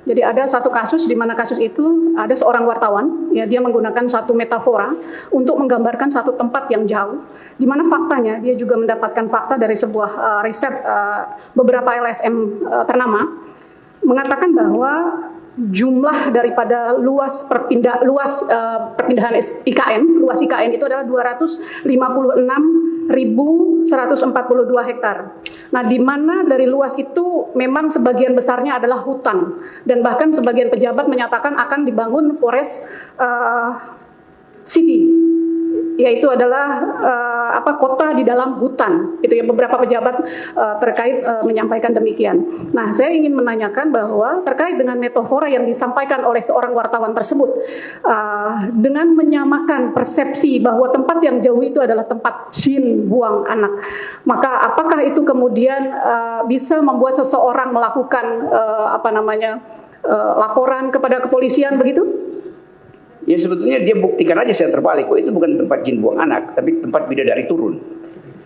Jadi ada satu kasus di mana kasus itu ada seorang wartawan, ya dia menggunakan satu metafora untuk menggambarkan satu tempat yang jauh, di mana faktanya dia juga mendapatkan fakta dari sebuah riset beberapa LSM ternama mengatakan bahwa jumlah daripada luas perpindahan luas IKN itu adalah 256.142 hektar. Nah, di mana dari luas itu memang sebagian besarnya adalah hutan, dan bahkan sebagian pejabat menyatakan akan dibangun forest city, yaitu adalah kota di dalam hutan. Itu ya, beberapa pejabat terkait menyampaikan demikian. Nah, saya ingin menanyakan bahwa terkait dengan metafora yang disampaikan oleh seorang wartawan tersebut, dengan menyamakan persepsi bahwa tempat yang jauh itu adalah tempat jin buang anak, maka apakah itu kemudian bisa membuat seseorang melakukan laporan kepada kepolisian begitu? Ya sebetulnya dia buktikan aja secara terbalik, itu bukan tempat jin buang anak, tapi tempat bidadari turun.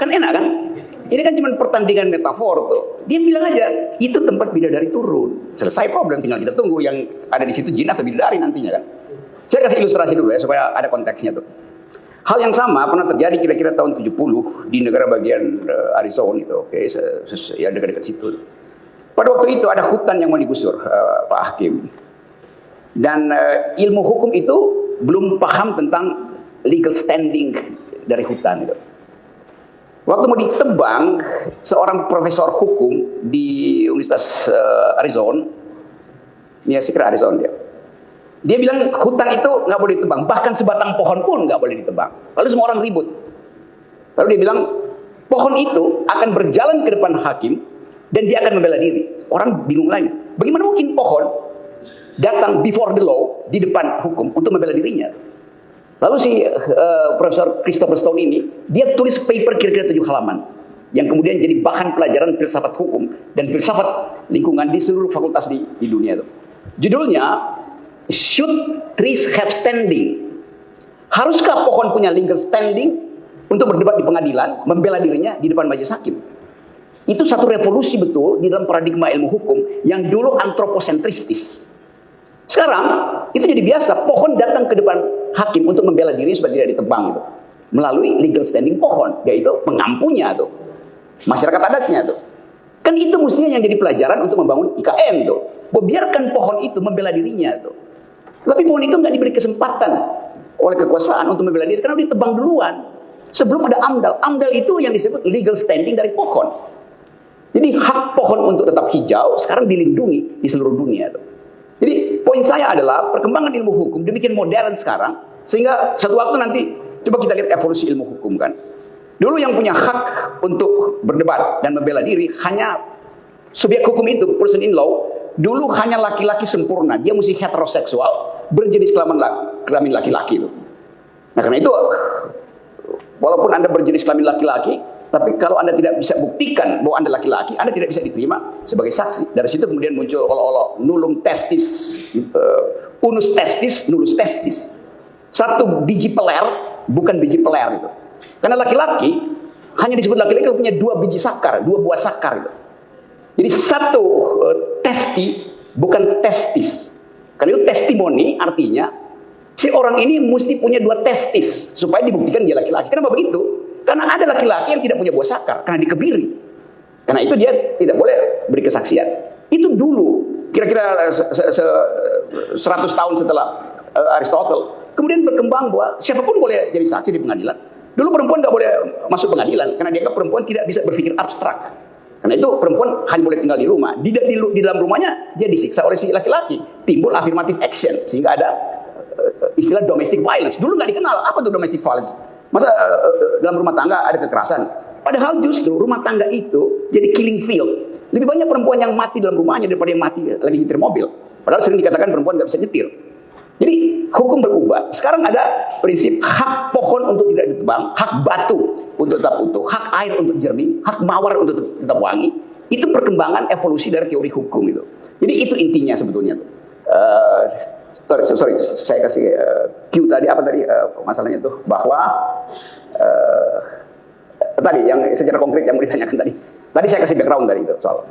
Kan enak kan? Ini kan cuma pertandingan metafor tuh. Dia bilang aja, itu tempat bidadari turun. Selesai problem, tinggal kita tunggu yang ada di situ jin atau bidadari nantinya kan. Saya kasih ilustrasi dulu ya, supaya ada konteksnya tuh. Hal yang sama pernah terjadi kira-kira tahun 70 di negara bagian Arizona itu, oke, ya dekat-dekat situ. Pada waktu itu ada hutan yang mau digusur, Pak Hakim. Dan ilmu hukum itu belum paham tentang legal standing dari hutan itu. Waktu mau ditebang, seorang profesor hukum di Universitas Arizona, ya saya kira Arizona dia bilang hutan itu nggak boleh ditebang, bahkan sebatang pohon pun nggak boleh ditebang. Lalu semua orang ribut. Lalu dia bilang pohon itu akan berjalan ke depan hakim dan dia akan membela diri. Orang bingung lagi, bagaimana mungkin pohon datang before the law di depan hukum untuk membela dirinya. Lalu si Profesor Christopher Stone ini, dia tulis paper kira-kira 7 halaman yang kemudian jadi bahan pelajaran filsafat hukum dan filsafat lingkungan di seluruh fakultas di dunia itu. Judulnya Should Trees Have Standing? Haruskah pohon punya legal standing untuk berdebat di pengadilan, membela dirinya di depan majelis hakim? Itu satu revolusi betul di dalam paradigma ilmu hukum yang dulu antroposentristis. Sekarang itu jadi biasa, pohon datang ke depan hakim untuk membela diri supaya tidak ditebang itu melalui legal standing pohon, yaitu pengampunya tuh, masyarakat adatnya tuh. Kan itu mestinya yang jadi pelajaran untuk membangun IKN tuh. Biarkan pohon itu membela dirinya tuh. Tapi pohon itu nggak diberi kesempatan oleh kekuasaan untuk membela diri karena udah ditebang duluan sebelum ada AMDAL. AMDAL itu yang disebut legal standing dari pohon. Jadi hak pohon untuk tetap hijau sekarang dilindungi di seluruh dunia tuh. Jadi poin saya adalah perkembangan ilmu hukum demikian modern sekarang sehingga satu waktu nanti coba kita lihat evolusi ilmu hukum kan. Dulu yang punya hak untuk berdebat dan membela diri hanya subjek hukum itu, person in law, dulu hanya laki-laki sempurna, dia mesti heteroseksual, berjenis kelamin laki-laki itu. Nah karena itu walaupun Anda berjenis kelamin laki-laki, tapi kalau Anda tidak bisa buktikan bahwa Anda laki-laki, Anda tidak bisa diterima sebagai saksi. Dari situ kemudian muncul olo-olo nullum testis, unus testis, nullus testis. Satu biji peler, bukan biji peler itu. Karena laki-laki hanya disebut laki-laki kalau punya 2 biji sakar, 2 buah sakar itu. Jadi satu testi, bukan testis. Karena itu testimoni artinya si orang ini mesti punya 2 testis supaya dibuktikan dia laki-laki. Kenapa begitu? Karena ada laki-laki yang tidak punya buah sakar karena dikebiri. Karena itu dia tidak boleh beri kesaksian. Itu dulu kira-kira 100 tahun setelah Aristotle. Kemudian berkembang bahwa siapapun boleh jadi saksi di pengadilan. Dulu perempuan nggak boleh masuk pengadilan karena dianggap perempuan tidak bisa berpikir abstrak. Karena itu perempuan hanya boleh tinggal di rumah. Di dalam rumahnya dia disiksa oleh si laki-laki. Timbul affirmative action sehingga ada istilah domestic violence. Dulu nggak dikenal apa tuh domestic violence. Masa dalam rumah tangga ada kekerasan? Padahal justru rumah tangga itu jadi killing field. Lebih banyak perempuan yang mati dalam rumahnya daripada yang mati lagi nyetir mobil. Padahal sering dikatakan perempuan nggak bisa nyetir. Jadi hukum berubah. Sekarang ada prinsip hak pohon untuk tidak ditebang, hak batu untuk tetap utuh, hak air untuk jernih, hak mawar untuk tetap wangi. Itu perkembangan evolusi dari teori hukum itu. Jadi itu intinya sebetulnya tuh. Sorry, saya kasih cue tadi apa tadi masalahnya tuh bahwa tadi yang secara konkret yang mau ditanyakan tadi. Tadi saya kasih background tadi itu soal.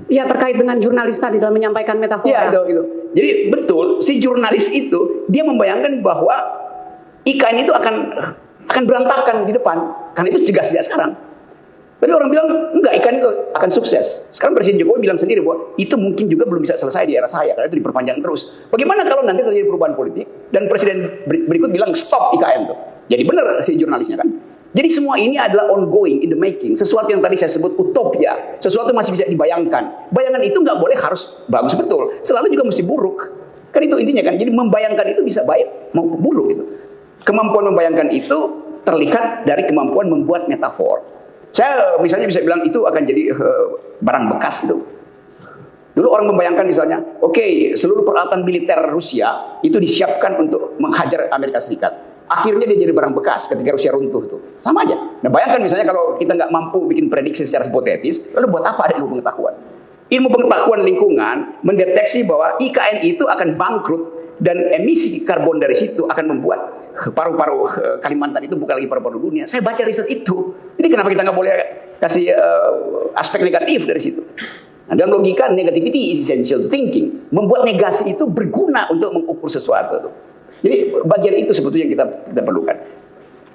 ya terkait dengan jurnalis tadi dalam menyampaikan metafora. Iya, itu. Jadi betul, si jurnalis itu dia membayangkan bahwa IKN itu akan berantakan di depan, karena itu jelas-jelas sekarang. Tapi orang bilang enggak, IKN itu akan sukses. Sekarang Presiden Jokowi bilang sendiri bahwa itu mungkin juga belum bisa selesai di era saya, karena itu diperpanjang terus. Bagaimana kalau nanti terjadi perubahan politik dan Presiden berikut bilang stop IKN tuh? Jadi benar si jurnalisnya kan. Jadi semua ini adalah ongoing, in the making. Sesuatu yang tadi saya sebut utopia. Sesuatu masih bisa dibayangkan. Bayangan itu nggak boleh harus bagus betul. Selalu juga mesti buruk. Kan itu intinya kan. Jadi membayangkan itu bisa baik maupun buruk itu. Kemampuan membayangkan itu terlihat dari kemampuan membuat metafor. Saya misalnya bisa bilang itu akan jadi barang bekas itu. Dulu orang membayangkan misalnya, oke, seluruh peralatan militer Rusia itu disiapkan untuk menghajar Amerika Serikat. Akhirnya dia jadi barang bekas ketika Rusia runtuh tuh. Sama aja. Nah bayangkan misalnya kalau kita nggak mampu bikin prediksi secara hipotetis, lalu buat apa ada ilmu pengetahuan? Ilmu pengetahuan lingkungan mendeteksi bahwa IKN itu akan bangkrut dan emisi karbon dari situ akan membuat paru-paru Kalimantan itu bukan lagi paru-paru dunia. Saya baca riset itu. Jadi kenapa kita nggak boleh kasih aspek negatif dari situ? Nah, dalam logika negativity is essential thinking. Membuat negasi itu berguna untuk mengukur sesuatu tuh. Jadi bagian itu sebetulnya yang kita perlukan.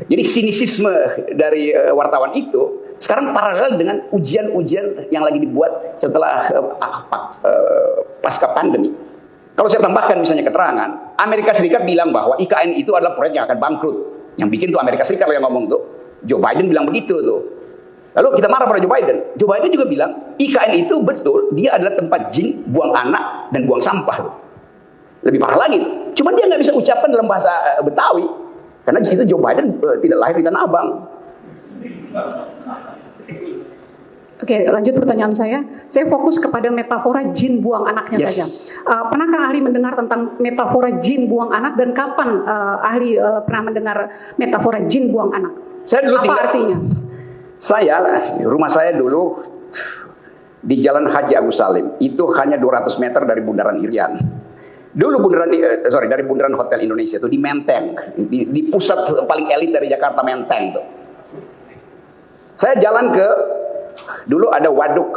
Jadi sinisisme dari wartawan itu sekarang paralel dengan ujian-ujian yang lagi dibuat setelah pasca pandemi. Kalau saya tambahkan misalnya keterangan, Amerika Serikat bilang bahwa IKN itu adalah proyek yang akan bangkrut. Yang bikin tuh Amerika Serikat yang ngomong tuh. Joe Biden bilang begitu tuh. Lalu kita marah pada Joe Biden. Joe Biden juga bilang IKN itu betul, dia adalah tempat jin buang anak dan buang sampah tuh. Lebih parah lagi. Cuma dia nggak bisa ucapkan dalam bahasa Betawi. Karena itu Joe Biden tidak lahir di Tanah Abang. Oke, lanjut pertanyaan saya. Saya fokus kepada metafora jin buang anaknya saja. Pernahkah ahli mendengar tentang metafora jin buang anak dan kapan ahli pernah mendengar metafora jin buang anak? Saya dulu apa artinya? Rumah saya dulu di Jalan Haji Agus Salim. Itu hanya 200 meter dari Bundaran Irian. Dulu dari Bundaran Hotel Indonesia itu di Menteng, di pusat paling elit dari Jakarta, Menteng tuh. Saya jalan ke dulu ada waduk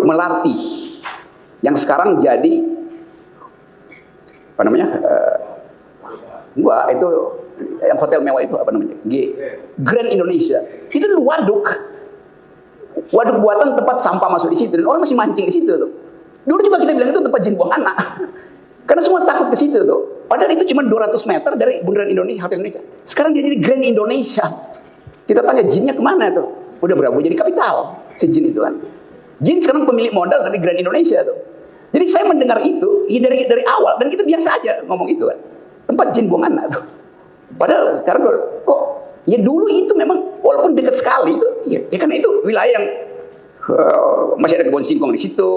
Melati yang sekarang jadi apa namanya? Itu yang hotel mewah itu apa namanya? Grand Indonesia. Itu dulu waduk buatan, tempat sampah masuk di situ dan orang masih mancing di situ tuh. Dulu juga kita bilang itu tempat jin buang anak. Karena semua takut ke situ tuh. Padahal itu cuma 200 meter dari Bundaran Indonesia, Hotel Indonesia. Sekarang dia jadi Grand Indonesia. Kita tanya jinnya kemana tuh? Udah berapa jadi kapital si jin itu kan. Jin sekarang pemilik modal tapi Grand Indonesia tuh. Jadi saya mendengar itu dari awal dan kita biasa aja ngomong itu kan. Tempat jin buang anak tuh. Padahal sekarang kok ya dulu itu memang walaupun dekat sekali itu, ya karena itu wilayah yang masih ada kebun singkong di situ,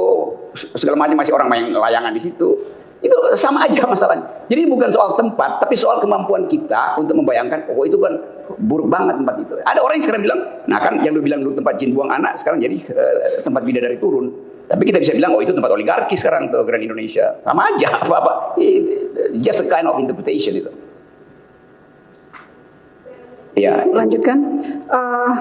segala macam masih orang main layangan di situ. Itu sama aja masalahnya. Jadi bukan soal tempat, tapi soal kemampuan kita untuk membayangkan, oh itu kan buruk banget tempat itu. Ada orang yang sekarang bilang, nah kan yang lu bilang dulu tempat jin buang anak, sekarang jadi tempat bidadari turun. Tapi kita bisa bilang, oh itu tempat oligarki sekarang tuh Grand Indonesia. Sama aja, apa-apa. Just a kind of interpretation itu. Ya. Lanjutkan,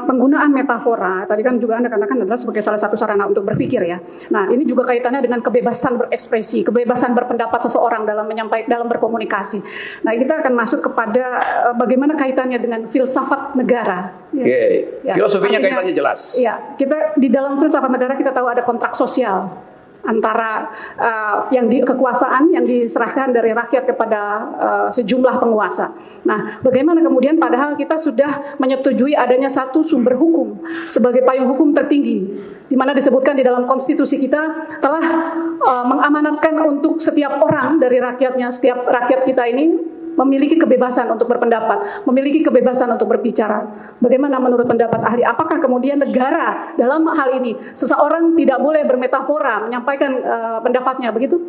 penggunaan metafora tadi kan juga Anda katakan adalah sebagai salah satu sarana untuk berpikir ya. Nah ini juga kaitannya dengan kebebasan berekspresi, kebebasan berpendapat seseorang dalam dalam berkomunikasi. Nah kita akan masuk kepada bagaimana kaitannya dengan filsafat negara. Ya. Filosofinya kaitannya jelas. Ya, kita di dalam filsafat negara kita tahu ada kontrak sosial antara kekuasaan yang diserahkan dari rakyat kepada sejumlah penguasa. Nah, bagaimana kemudian padahal kita sudah menyetujui adanya satu sumber hukum sebagai payung hukum tertinggi, di mana disebutkan di dalam konstitusi kita telah mengamanatkan untuk setiap orang dari rakyatnya, setiap rakyat kita ini memiliki kebebasan untuk berpendapat, memiliki kebebasan untuk berbicara. Bagaimana menurut pendapat ahli? Apakah kemudian negara dalam hal ini seseorang tidak boleh bermetafora menyampaikan pendapatnya begitu?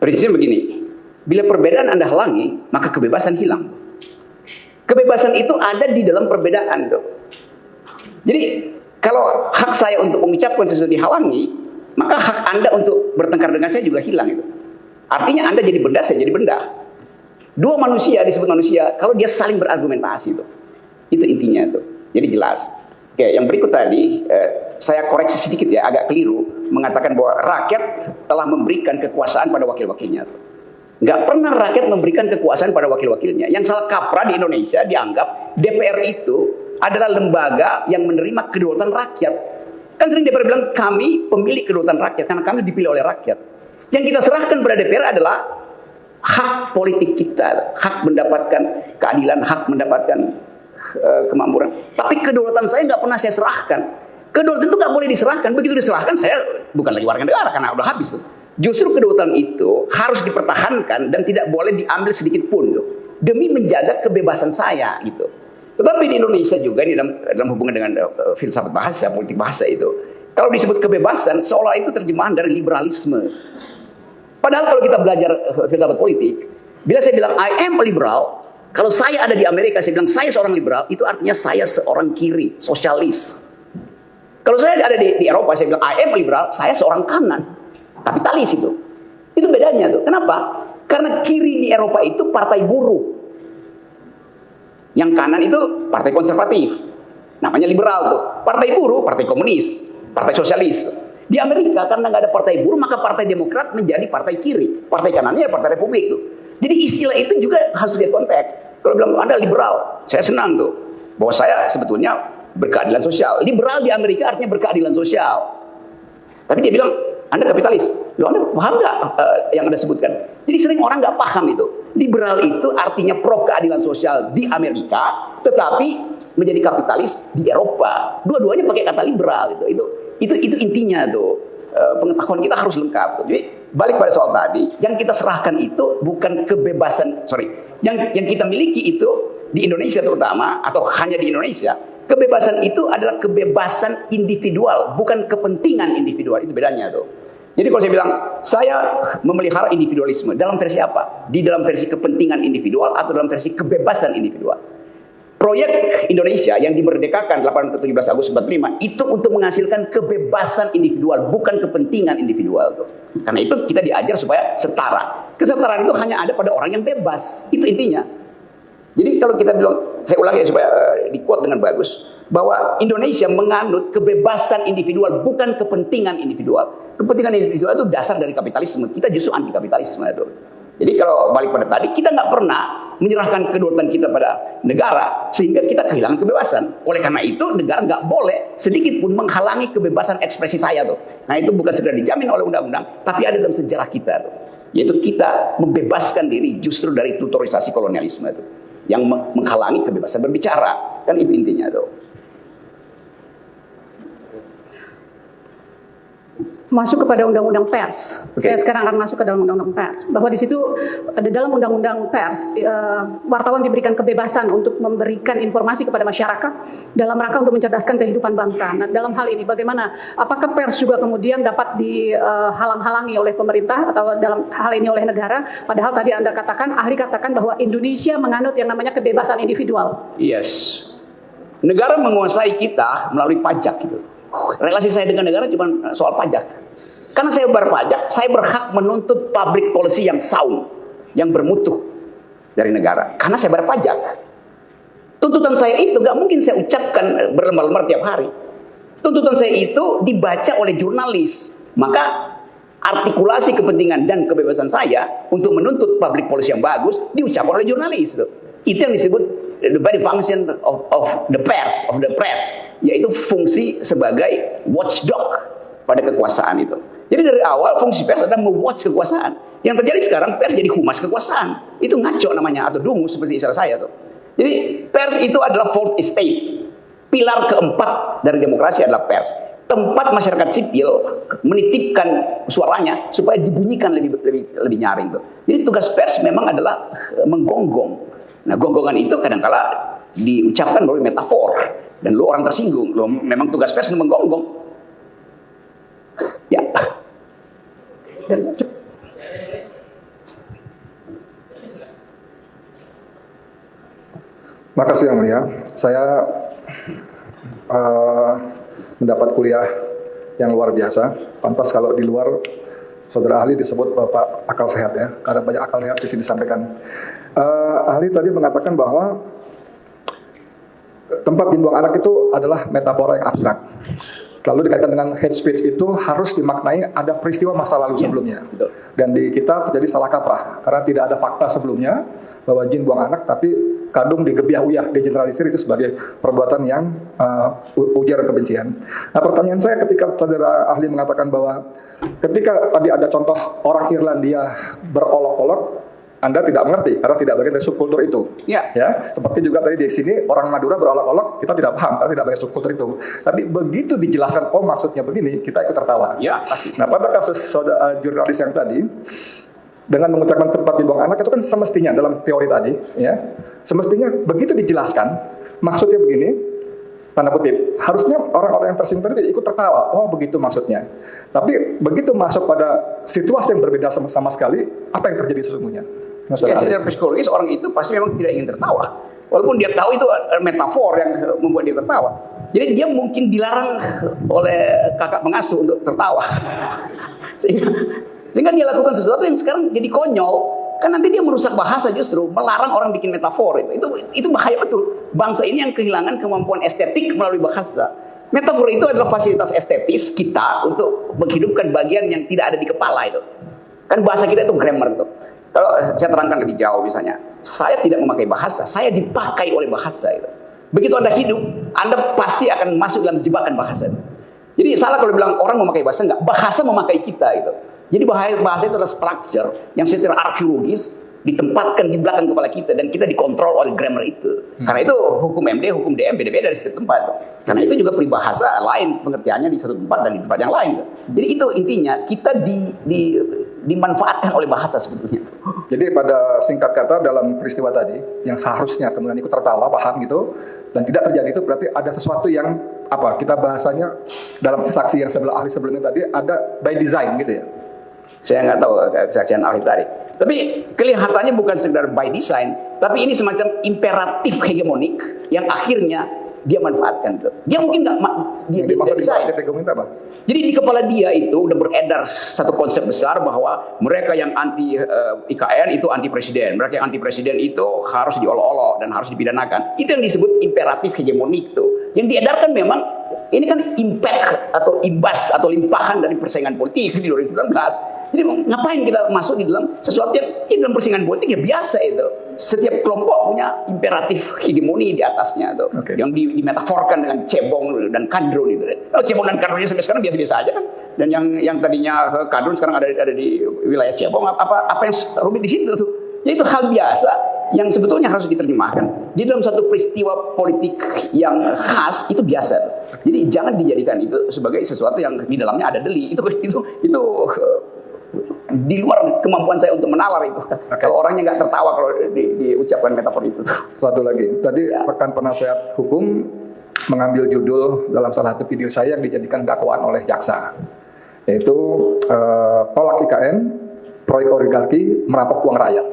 Prinsipnya begini, bila perbedaan Anda halangi, maka kebebasan hilang. Kebebasan itu ada di dalam perbedaan tuh. Jadi kalau hak saya untuk mengucapkan sesuatu dihalangi, maka hak Anda untuk bertengkar dengan saya juga hilang itu. Artinya Anda jadi benda, saya jadi benda. Dua manusia disebut manusia kalau dia saling berargumentasi tuh. Itu intinya tuh. Jadi jelas. Oke, yang berikut tadi saya koreksi sedikit ya, agak keliru mengatakan bahwa rakyat telah memberikan kekuasaan pada wakil-wakilnya. Nggak pernah rakyat memberikan kekuasaan pada wakil-wakilnya. Yang salah kaprah di Indonesia dianggap DPR itu adalah lembaga yang menerima kedaulatan rakyat. Kan sering DPR bilang kami pemilik kedaulatan rakyat karena kami dipilih oleh rakyat. Yang kita serahkan pada DPR adalah hak politik kita, hak mendapatkan keadilan, hak mendapatkan kemakmuran. Tapi kedaulatan saya nggak pernah saya serahkan. Kedaulatan itu nggak boleh diserahkan. Begitu diserahkan saya bukan lagi warga negara karena udah habis tuh. Justru kedaulatan itu harus dipertahankan dan tidak boleh diambil sedikit pun tuh, demi menjaga kebebasan saya gitu. Tetapi di Indonesia juga dalam hubungan dengan filsafat bahasa, politik bahasa itu, kalau disebut kebebasan seolah itu terjemahan dari liberalisme. Padahal kalau kita belajar filsafat politik, bila saya bilang I am a liberal, kalau saya ada di Amerika, saya bilang saya seorang liberal, itu artinya saya seorang kiri, sosialis. Kalau saya ada di Eropa, saya bilang I am a liberal, saya seorang kanan, kapitalis itu. Itu bedanya tuh. Kenapa? Karena kiri di Eropa itu partai buruh. Yang kanan itu partai konservatif. Namanya liberal tuh. Partai buruh, partai komunis, partai sosialis tuh. Di Amerika karena nggak ada partai buruh, maka partai Demokrat menjadi partai kiri. Partai kanannya ya partai Republik tuh. Jadi istilah itu juga harus dia konteks. Kalau bilang Anda liberal, saya senang tuh. Bahwa saya sebetulnya berkeadilan sosial. Liberal di Amerika artinya berkeadilan sosial. Tapi dia bilang, Anda kapitalis. Loh, Anda paham nggak yang Anda sebutkan? Jadi sering orang nggak paham itu. Liberal itu artinya pro keadilan sosial di Amerika, tetapi menjadi kapitalis di Eropa. Dua-duanya pakai kata liberal itu intinya tuh. Pengetahuan kita harus lengkap tuh. Jadi balik pada soal tadi, yang kita serahkan itu bukan kebebasan, yang kita miliki itu di Indonesia terutama atau hanya di Indonesia, kebebasan itu adalah kebebasan individual, bukan kepentingan individual. Itu bedanya tuh. Jadi kalau saya bilang saya memelihara individualisme dalam versi apa? Di dalam versi kepentingan individual atau dalam versi kebebasan individual. Proyek Indonesia yang dimerdekakan 17 Agustus 45 itu untuk menghasilkan kebebasan individual, bukan kepentingan individual tuh. Karena itu kita diajar supaya setara. Kesetaraan itu hanya ada pada orang yang bebas. Itu intinya. Jadi kalau kita bilang, saya ulangi supaya di-quote dengan bagus, bahwa Indonesia menganut kebebasan individual, bukan kepentingan individual. Kepentingan individual itu dasar dari kapitalisme. Kita justru anti kapitalisme itu. Jadi kalau balik pada tadi, kita nggak pernah menyerahkan kedaulatan kita pada negara sehingga kita kehilangan kebebasan. Oleh karena itu, negara nggak boleh sedikit pun menghalangi kebebasan ekspresi saya tuh. Nah itu bukan sekedar dijamin oleh undang-undang, tapi ada dalam sejarah kita tuh. Yaitu kita membebaskan diri justru dari tutorisasi kolonialisme itu, yang menghalangi kebebasan berbicara. Kan itu intinya tuh. Masuk kepada undang-undang pers. Okay. Saya sekarang akan masuk ke dalam undang-undang pers. Bahwa di situ di dalam undang-undang pers, wartawan diberikan kebebasan untuk memberikan informasi kepada masyarakat dalam rangka untuk mencerdaskan kehidupan bangsa. Nah, dalam hal ini bagaimana? Apakah pers juga kemudian dapat dihalang-halangi oleh pemerintah atau dalam hal ini oleh negara? Padahal tadi Anda katakan, ahli katakan bahwa Indonesia menganut yang namanya kebebasan individual. Yes. Negara menguasai kita melalui pajak gitu. Relasi saya dengan negara cuma soal pajak. Karena saya bayar pajak, saya berhak menuntut public policy yang sound, yang bermutu dari negara. Karena saya bayar pajak. Tuntutan saya itu gak mungkin saya ucapkan berlembar-lembar tiap hari. Tuntutan saya itu dibaca oleh jurnalis. Maka artikulasi kepentingan dan kebebasan saya untuk menuntut public policy yang bagus diucapkan oleh jurnalis. Itu yang disebut the very function of the press, yaitu fungsi sebagai watchdog pada kekuasaan itu. Jadi dari awal fungsi pers adalah mewatch kekuasaan. Yang terjadi sekarang pers jadi humas kekuasaan. Itu ngaco namanya atau dungu seperti istilah saya tuh. Jadi pers itu adalah fourth estate. Pilar keempat dari demokrasi adalah pers. Tempat masyarakat sipil menitipkan suaranya supaya dibunyikan lebih nyaring tuh. Jadi tugas pers memang adalah menggonggong. Nah, gonggongan itu kadang-kala diucapkan melalui metafor. Dan lu orang tersinggung. Lu memang tugas pers itu menggonggong. Ya. Makasih Yang Mulia. Saya mendapat kuliah yang luar biasa. Pantas kalau di luar saudara ahli disebut Bapak akal sehat ya. Karena banyak akal sehat di sini disampaikan. Ahli tadi mengatakan bahwa tempat jin buang anak itu adalah metafora yang abstrak. Lalu dikaitkan dengan hate speech itu harus dimaknai ada peristiwa masa lalu sebelumnya. Betul. Dan di kita terjadi salah kaprah karena tidak ada fakta sebelumnya bahwa jin buang anak, tapi kadung digebiah-uyah, digeneralisir itu sebagai perbuatan yang ujaran kebencian. Nah, pertanyaan saya ketika saudara ahli mengatakan bahwa ketika tadi ada contoh orang Irlandia berolok-olok, Anda tidak mengerti karena tidak bagian dari subkultur itu. Ya. Ya, seperti juga tadi di sini orang Madura berolok-olok, kita tidak paham karena tidak bagian subkultur itu. Tapi begitu dijelaskan, oh maksudnya begini, kita ikut tertawa. Ya, pasti. Nah, pada kasus saudara jurnalis yang tadi, dengan mengucapkan tempat dibuang anak itu kan semestinya dalam teori tadi, ya, semestinya begitu dijelaskan, maksudnya begini, tanda kutip, harusnya orang-orang yang tersinggung tadi ikut tertawa, oh begitu maksudnya. Tapi begitu masuk pada situasi yang berbeda sama sekali, apa yang terjadi sesungguhnya? Ya, secara psikologis orang itu pasti memang tidak ingin tertawa. Walaupun dia tahu itu metafor yang membuat dia tertawa. Jadi dia mungkin dilarang oleh kakak pengasuh untuk tertawa. Sehingga dia lakukan sesuatu yang sekarang jadi konyol. Kan nanti dia merusak bahasa justru, melarang orang bikin metafor. Itu bahaya betul. Bangsa ini yang kehilangan kemampuan estetik melalui bahasa. Metafor itu adalah fasilitas estetis kita untuk menghidupkan bagian yang tidak ada di kepala itu. Kan bahasa kita itu grammar itu. Kalau saya terangkan lebih jauh misalnya, saya tidak memakai bahasa, saya dipakai oleh bahasa itu. Begitu Anda hidup, Anda pasti akan masuk dalam jebakan bahasa itu. Jadi salah kalau bilang orang memakai bahasa, enggak. Bahasa memakai kita itu. Jadi bahasa itu adalah structure yang secara arkeologis ditempatkan di belakang kepala kita dan kita dikontrol oleh grammar itu. Karena itu hukum MD, hukum DM beda-beda dari setiap tempat. Karena itu juga peribahasa lain pengertiannya di satu tempat dan di tempat yang lain. Jadi itu intinya kita dimanfaatkan oleh bahasa sebetulnya. Jadi pada singkat kata dalam peristiwa tadi yang seharusnya kemudian ikut tertawa, paham gitu, dan tidak terjadi itu berarti ada sesuatu yang apa kita bahasanya dalam saksi yang sebelah ahli sebelumnya tadi ada by design gitu ya. Saya nggak tahu kesaksian ahli tadi. Tapi kelihatannya bukan sekedar by design, tapi ini semacam imperatif hegemonik yang akhirnya dia manfaatkan itu. Dia mungkin nggak dia desain. Jadi di kepala dia itu udah beredar satu konsep besar bahwa mereka yang anti IKN itu anti presiden, mereka yang anti presiden itu harus diolok-olok dan harus dipidanakan. Itu yang disebut imperatif hegemonik itu. Yang diedarkan memang ini kan impact atau imbas atau limpahan dari persaingan politik di 2019. Jadi ngapain kita masuk di dalam sesuatu yang dalam persaingan politik ya biasa itu. Setiap kelompok punya imperatif hegemoni di atasnya tuh. Okay. Yang dimetaforkan dengan cebong dan kadrun itu. Kalau cebong dan kadrunnya sampai sekarang biasa-biasa aja kan. Dan yang tadinya kadrun sekarang ada di wilayah cebong. Apa yang rumit di situ tuh? Ya itu hal biasa yang sebetulnya harus diterjemahkan di dalam satu peristiwa politik yang khas itu biasa. Jadi jangan dijadikan itu sebagai sesuatu yang di dalamnya ada deli. Itu di luar kemampuan saya untuk menalar itu. Okay. Kalau orangnya nggak tertawa kalau diucapkan metafor itu. Satu lagi, tadi rekan penasihat hukum mengambil judul dalam salah satu video saya yang dijadikan dakwaan oleh jaksa, yaitu tolak IKN, proyek oligarki merampok uang rakyat.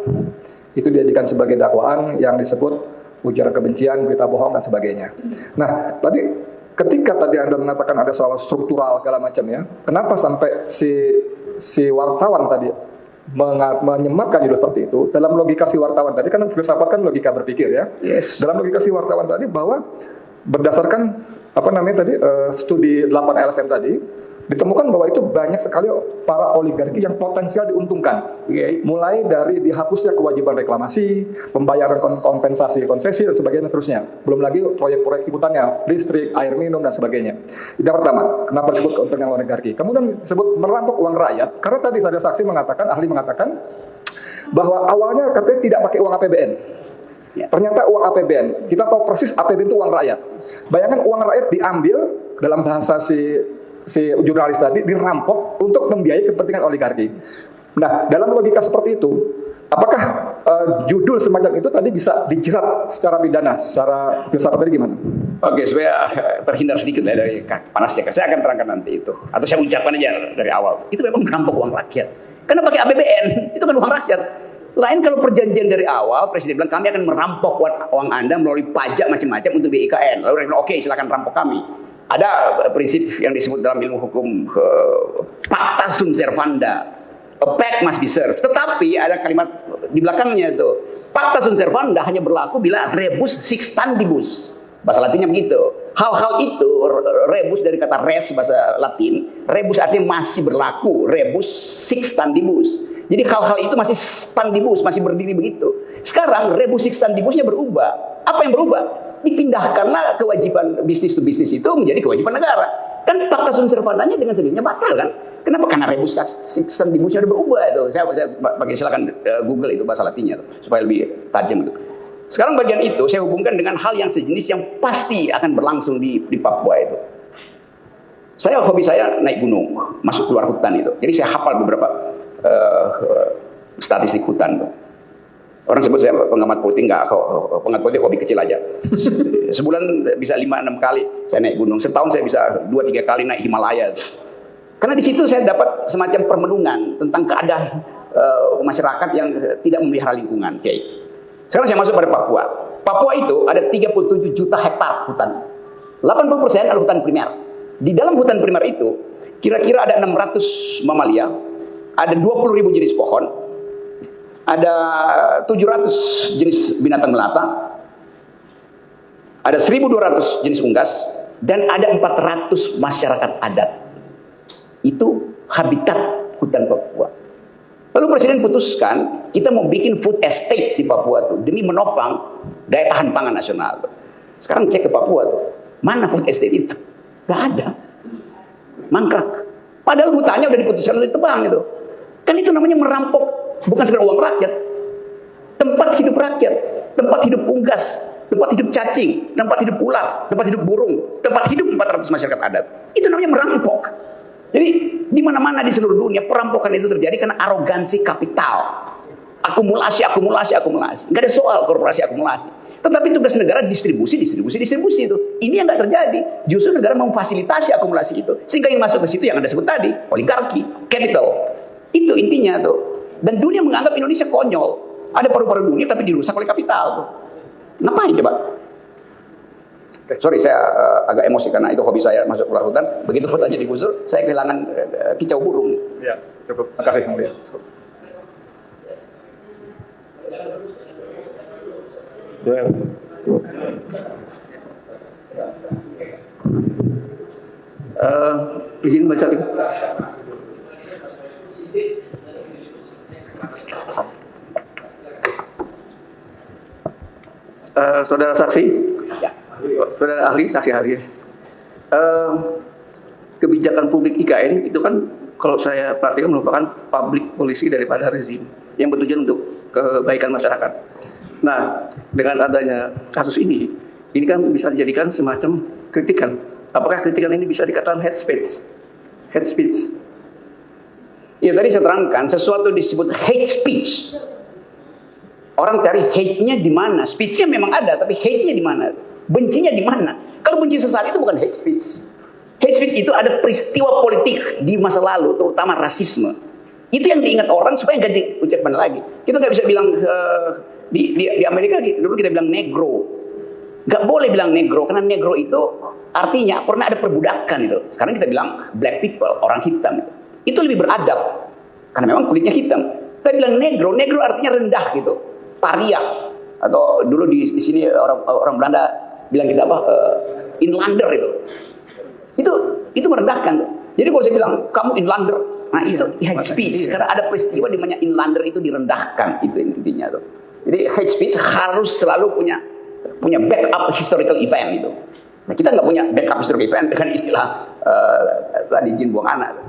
Itu dijadikan sebagai dakwaan yang disebut ujaran kebencian, berita bohong dan sebagainya. Nah, tadi ketika tadi Anda mengatakan ada soal struktural segala macam ya, kenapa sampai si wartawan tadi menyematkan judul seperti itu? Dalam logika si wartawan tadi kan filsafat kan logika berpikir ya. Yes. Dalam logika si wartawan tadi bahwa berdasarkan studi 8 LSM tadi ditemukan bahwa itu banyak sekali para oligarki yang potensial diuntungkan. Okay. Mulai dari dihapusnya kewajiban reklamasi, pembayaran kompensasi konsesi dan sebagainya seterusnya. Belum lagi proyek-proyek ikutannya, listrik, air minum dan sebagainya. Itu yang pertama, kenapa disebut keuntungan oligarki? Kemudian disebut merampok uang rakyat, karena tadi ada saksi mengatakan, ahli mengatakan bahwa awalnya katanya tidak pakai uang APBN. Ya. Ternyata uang APBN, kita tahu persis APBN itu uang rakyat. Bayangkan uang rakyat diambil dalam bahasa si jurnalis tadi dirampok untuk membiayai kepentingan oligarki. Nah, dalam logika seperti itu, apakah judul semacam itu tadi bisa dijerat secara pidana, secara filsafat tadi gimana? Oke, supaya terhindar sedikit dari panasnya, saya akan terangkan nanti itu. Atau saya ucapkan aja dari awal. Itu memang merampok uang rakyat. Karena pakai APBN, itu kan uang rakyat. Lain kalau perjanjian dari awal, Presiden bilang kami akan merampok uang Anda melalui pajak macam-macam untuk BIKN. Lalu bilang oke, silakan rampok kami. Ada prinsip yang disebut dalam ilmu hukum pacta sunt servanda, a pact must be served. Tetapi ada kalimat di belakangnya itu, pacta sunt servanda hanya berlaku bila rebus sixtantibus. Bahasa Latinnya begitu. Hal-hal itu rebus dari kata res bahasa Latin. Rebus artinya masih berlaku. Rebus sic stantibus. Jadi hal-hal itu masih stantibus, masih berdiri begitu. Sekarang rebus sic stantibusnya berubah. Apa yang berubah? Dipindahkanlah kewajiban bisnis to bisnis itu menjadi kewajiban negara. Kan fakta sunt servandanya dengan sendirinya batal kan? Kenapa? Karena rebus sic stantibusnya udah berubah itu. Saya bagi silakan Google itu bahasa Latinnya supaya lebih tajam itu. Sekarang bagian itu saya hubungkan dengan hal yang sejenis yang pasti akan berlangsung di Papua itu. Hobi saya naik gunung, masuk keluar hutan itu. Jadi saya hafal beberapa statistik hutan tuh. Orang sebut saya pengamat politik, enggak, pengamat politik hobi kecil aja. Sebulan bisa 5-6 kali saya naik gunung. Setahun saya bisa 2-3 kali naik Himalaya. Karena di situ saya dapat semacam permenungan tentang keadaan masyarakat yang tidak memelihara lingkungan. Okay. Sekarang saya masuk pada Papua. Papua itu ada 37 juta hektar hutan. 80% adalah hutan primer. Di dalam hutan primer itu, kira-kira ada 600 mamalia, ada 20.000 jenis pohon, ada 700 jenis binatang melata, ada 1.200 jenis unggas, dan ada 400 masyarakat adat. Itu habitat hutan Papua. Lalu Presiden putuskan kita mau bikin food estate di Papua tuh demi menopang daya tahan pangan nasional tuh. Sekarang cek ke Papua tuh, mana food estate itu? Gak ada, mangkrak. Padahal hutannya udah diputuskan oleh tebang itu. Kan itu namanya merampok, bukan sekedar uang rakyat, tempat hidup rakyat, tempat hidup unggas, tempat hidup cacing, tempat hidup ular, tempat hidup burung, tempat hidup 400 masyarakat adat. Itu namanya merampok. Jadi di mana-mana di seluruh dunia perampokan itu terjadi karena arogansi kapital, akumulasi. Nggak ada soal korporasi akumulasi. Tetapi tugas negara distribusi itu. Ini yang nggak terjadi. Justru negara memfasilitasi akumulasi itu, sehingga yang masuk ke situ yang Anda sebut tadi, oligarki, capital. Itu intinya tuh. Dan dunia menganggap Indonesia konyol. Ada paru-paru dunia tapi dirusak oleh kapital tuh. Ngapain coba? Sorry, saya agak emosi karena itu hobi saya masuk keluar hutan. Begitu hutannya digusur, saya kehilangan kicau burung. Ya, cukup. Makasih, Mulia. Izin baca lagi. Saudara saksi, saudara ahli, saksi ahli. Kebijakan publik IKN itu kan kalau saya perhatikan merupakan public policy daripada rezim yang bertujuan untuk kebaikan masyarakat. Nah, dengan adanya kasus ini kan bisa dijadikan semacam kritikan. Apakah kritikan ini bisa dikatakan hate speech? Hate speech. Ya tadi saya terangkan sesuatu disebut hate speech. Orang cari hate-nya di mana? Speech-nya memang ada, tapi hate-nya di mana? Bencinya di mana? Kalau benci sesaat itu bukan hate speech. Hate speech itu ada peristiwa politik di masa lalu, terutama rasisme. Itu yang diingat orang supaya nggak diucapkan lagi. Kita nggak bisa bilang di Amerika dulu kita bilang negro. Nggak boleh bilang negro karena negro itu artinya pernah ada perbudakan itu. Sekarang kita bilang black people, orang hitam. Itu lebih beradab karena memang kulitnya hitam. Kita bilang negro artinya rendah gitu. Paria atau dulu di sini orang Belanda bilang kita apa inlander itu merendahkan. Jadi kalau saya bilang kamu inlander, nah itu hate speech karena ada peristiwa di mana inlander itu direndahkan, itu intinya tuh. Jadi hate speech harus selalu punya backup historical event itu. Nah kita nggak punya backup historical event dengan istilah tadi jin buang anak.